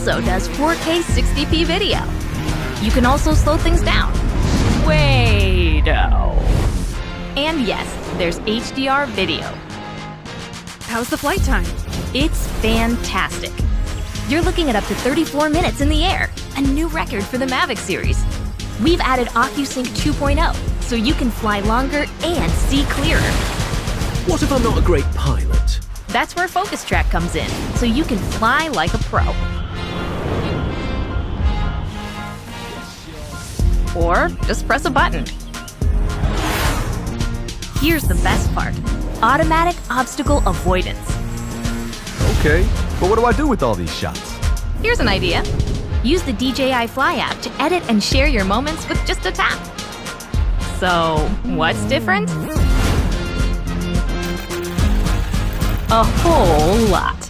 also does 4K 60p video. You can also slow things down. Way-do. And yes, there's HDR video. How's the flight time? It's fantastic. You're looking at up to 34 minutes in the air, a new record for the Mavic series. We've added OcuSync 2.0, so you can fly longer and see clearer. What if I'm not a great pilot? That's where Focus Track comes in, so you can fly like a pro. Or just press a button. Here's the best part: automatic obstacle avoidance. Okay, but what do I do with all these shots? Here's an idea. Use the DJI Fly app to edit and share your moments with just a tap. So, what's different? A whole lot.